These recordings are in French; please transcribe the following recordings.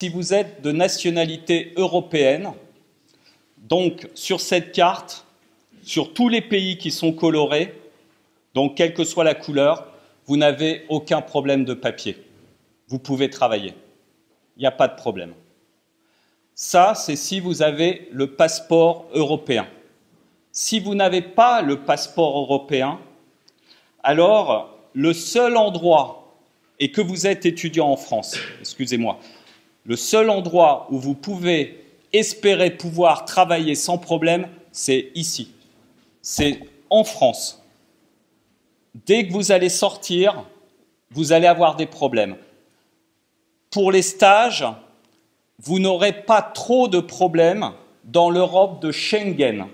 Si vous êtes de nationalité européenne, donc sur cette carte, sur tous les pays qui sont colorés, donc quelle que soit la couleur, vous n'avez aucun problème de papier. Vous pouvez travailler. Il n'y a pas de problème. Ça, c'est si vous avez le passeport européen. Si vous n'avez pas le passeport européen, alors le seul endroit, et que vous êtes étudiant en France, excusez-moi, le seul endroit où vous pouvez espérer pouvoir travailler sans problème, c'est ici. C'est en France. Dès que vous allez sortir, vous allez avoir des problèmes. Pour les stages, vous n'aurez pas trop de problèmes dans l'Europe de Schengen.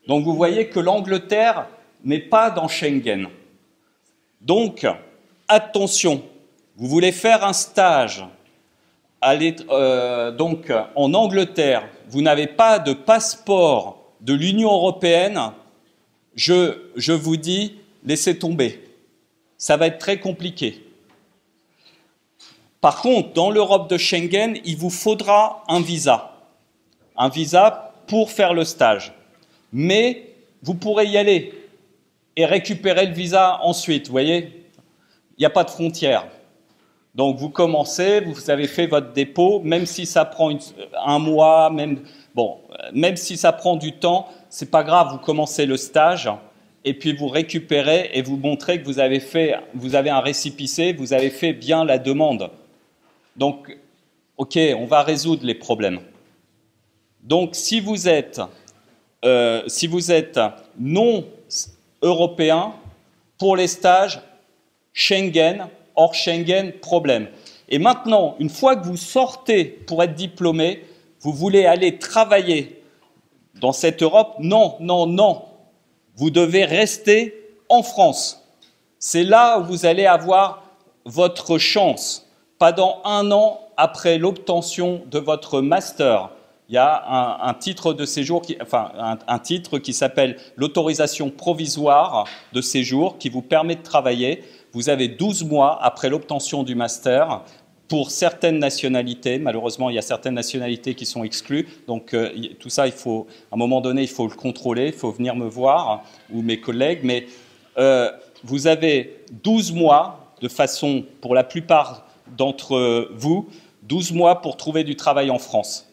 Donc vous voyez que l'Angleterre n'est pas dans Schengen. Donc, attention, vous voulez faire un stage donc en Angleterre, vous n'avez pas de passeport de l'Union européenne, je vous dis, laissez tomber. Ça va être très compliqué. Par contre, dans l'Europe de Schengen, il vous faudra un visa pour faire le stage. Mais vous pourrez y aller et récupérer le visa ensuite, vous voyez. Il n'y a pas de frontière. Donc vous commencez, vous avez fait votre dépôt, même si ça prend un mois, même si ça prend du temps, c'est pas grave, vous commencez le stage et puis vous récupérez et vous montrez que vous avez un récépissé, vous avez fait bien la demande. Donc, ok, on va résoudre les problèmes. Donc si vous êtes non européen, pour les stages, Schengen, hors Schengen, problème. Et maintenant, une fois que vous sortez pour être diplômé, vous voulez aller travailler dans cette Europe? Non, non, non. Vous devez rester en France. C'est là où vous allez avoir votre chance. Pas dans un an après l'obtention de votre master. Il y a un titre de séjour, un titre qui s'appelle l'autorisation provisoire de séjour qui vous permet de travailler. Vous avez 12 mois après l'obtention du master pour certaines nationalités. Malheureusement, il y a certaines nationalités qui sont exclues. Donc, tout ça, à un moment donné, il faut le contrôler. Il faut venir me voir ou mes collègues. Mais vous avez 12 mois, de façon, pour la plupart d'entre vous, 12 mois pour trouver du travail en France.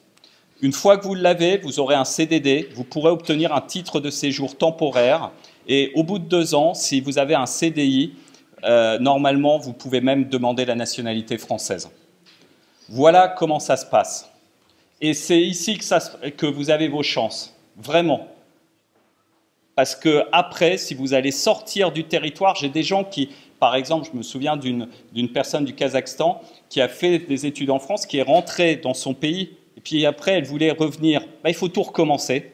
Une fois que vous l'avez, vous aurez un CDD. Vous pourrez obtenir un titre de séjour temporaire. Et au bout de 2 ans, si vous avez un CDI, normalement, vous pouvez même demander la nationalité française. Voilà comment ça se passe. Et c'est ici que vous avez vos chances, vraiment. Parce que après, si vous allez sortir du territoire, j'ai des gens qui, par exemple, je me souviens d'une personne du Kazakhstan qui a fait des études en France, qui est rentrée dans son pays, et puis après, elle voulait revenir. Il faut tout recommencer.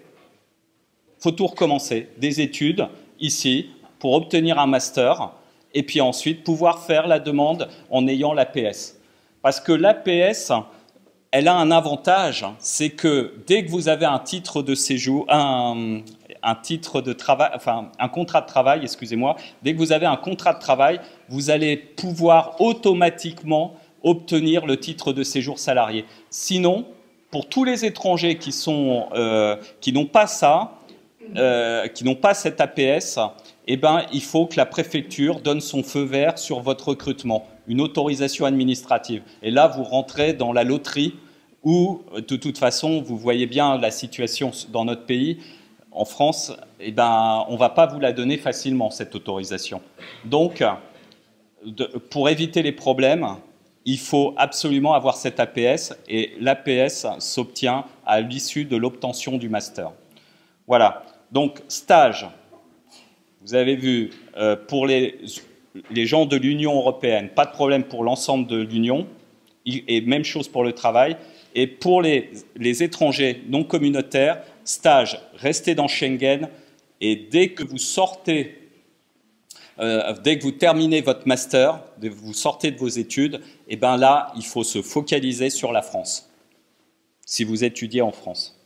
Il faut tout recommencer. Des études, ici, pour obtenir un master, et puis ensuite pouvoir faire la demande en ayant l'APS. Parce que l'APS, elle a un avantage, c'est que dès que vous avez un titre de séjour, un contrat de travail, excusez-moi, dès que vous avez un contrat de travail, vous allez pouvoir automatiquement obtenir le titre de séjour salarié. Sinon, pour tous les étrangers qui n'ont pas ça, qui n'ont pas cette APS, eh ben, il faut que la préfecture donne son feu vert sur votre recrutement, une autorisation administrative. Et là, vous rentrez dans la loterie où, de toute façon, vous voyez bien la situation dans notre pays. En France, eh ben, on ne va pas vous la donner facilement, cette autorisation. Donc, pour éviter les problèmes, il faut absolument avoir cette APS. Et l'APS s'obtient à l'issue de l'obtention du master. Voilà. Donc, stage. Vous avez vu, pour les gens de l'Union européenne, pas de problème pour l'ensemble de l'Union, et même chose pour le travail. Et pour les étrangers non communautaires, stage, restez dans Schengen, et dès que vous sortez, dès que vous terminez votre master, dès que vous sortez de vos études, et bien là, il faut se focaliser sur la France, si vous étudiez en France.